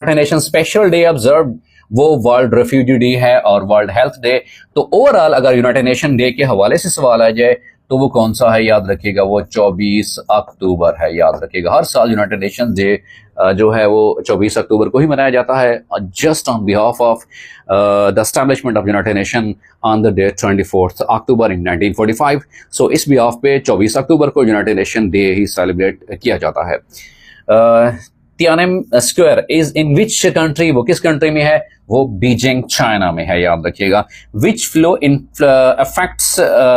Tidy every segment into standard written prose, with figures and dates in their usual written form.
Nation special day observe, वो world refugee day है और वर्ल्ड हेल्थ डे। तो ओवरऑल अगर यूनाइटेड नेशन डे के हवाले से सवाल आ जाए तो वो कौन सा है, याद रखिएगा वो 24 अक्टूबर है। याद रखिएगा हर साल यूनाइटेड नेशन डे जो है वो 24 अक्टूबर को ही मनाया जाता है, just on behalf of the establishment of United Nation on the date 24 October in 1945। So इस बिहाफ पे 24 अक्टूबर को यूनाइटेड नेशन डे ही सेलिब्रेट किया जाता है। Tiananmen Square is in which country, वो किस कंट्री में है, वो बीजिंग चाइना में है। याद रखिएगा विच फ्लो इन अफेक्ट्स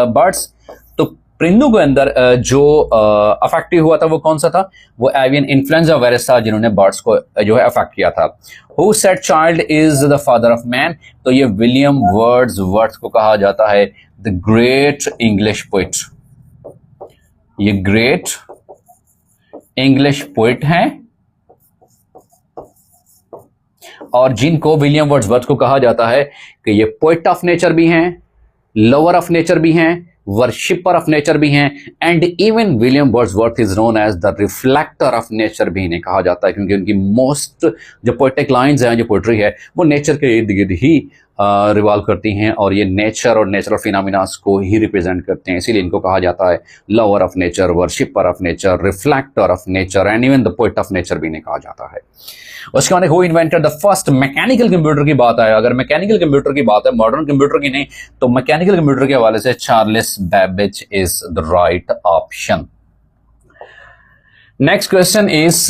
बर्ड्स, तो परिंदों के अंदर जो अफेक्टिव हुआ था वो कौन सा था, वो एवियन इन्फ्लुएंजा वायरस था जिन्होंने बर्ड्स को जो है अफेक्ट किया था। Who said child is the father of man, तो ये विलियम वर्ड्सवर्थ को कहा जाता है द ग्रेट इंग्लिश पोइट। ये ग्रेट इंग्लिश पोइट हैं और जिनको विलियम वर्ड्सवर्थ को कहा जाता है कि ये पोइट ऑफ नेचर भी हैं, लवर ऑफ नेचर भी हैं, वर्शिपर ऑफ नेचर भी हैं, and even William Wordsworth is known as the reflector of nature भी इन्हें कहा जाता है, क्योंकि उनकी मोस्ट जो पोएटिक लाइंस हैं, जो पोइट्री है, वो नेचर के इर्द गिर्द ही रिवॉल्व करती हैं और ये नेचर और नेचुरल फिनोमिनास को ही रिप्रेजेंट करते हैं। इसीलिए इनको कहा जाता है lover of nature, worshipper of nature, reflector of nature and even the poet of nature भी इन्हें कहा जाता है। उसके बाद who invented the first mechanical computer की बात है। अगर मैकेनिकल कंप्यूटर की बात है, मॉडर्न कंप्यूटर की नहीं, तो मैकेनिकल कंप्यूटर के हवाले से Charles Babbage is the right option. Next question is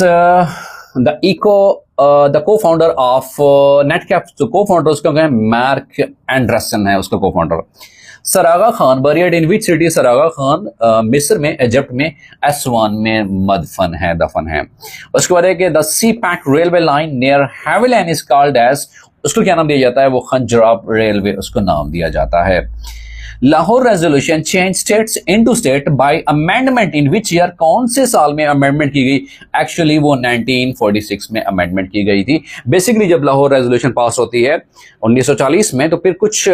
the co-founder of Netscape, जो को-फाउंडर उसका क्या है, मार्क एंडरसन है उसका को-फाउंडर। सरागा खान बरियड इन विच सिटी, सरागा खान मिस्र में, इजिप्ट में, एस्वान में मदफन है, दफन है। उसके बाद है कि the C pack railway line near Haviland is called as, उसको क्या नाम दिया जाता है, वो खंजराब रेलवे उसको नाम दिया जाता है। Lahore resolution change states into state by amendment in which year, कौन से साल में अमेंडमेंट की गई, एक्चुअली वो 1946 में अमेंडमेंट की गई थी। बेसिकली जब लाहौर रेजोल्यूशन पास होती है 1940 में, तो फिर कुछ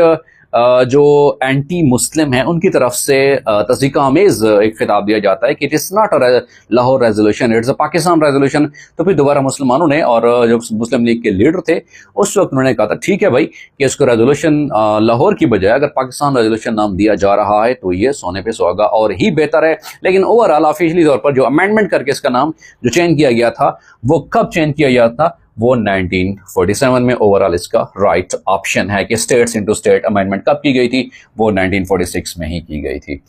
जो एंटी मुस्लिम हैं उनकी तरफ से तस्दीक आमेज एक खिताब दिया जाता है कि it is not a Lahore resolution, it's a Pakistan resolution. तो फिर दोबारा मुसलमानों ने, और जो मुस्लिम लीग के लीडर थे उस वक्त उन्होंने कहा था ठीक है भाई कि इसको रेजोल्यूशन लाहौर की बजाय अगर पाकिस्तान रेजोल्यूशन नाम दिया जा रहा है तो ये सोने पे सुहागा और ही बेहतर है। लेकिन ओवरऑल ऑफिशियली तौर पर जो अमेंडमेंट करके इसका नाम जो चेंज किया गया था, वो कब चेंज किया गया था, वो 1947 में। ओवरऑल इसका राइट ऑप्शन है कि स्टेट्स इनटू स्टेट अमेंडमेंट कब की गई थी, वो 1946 में ही की गई थी।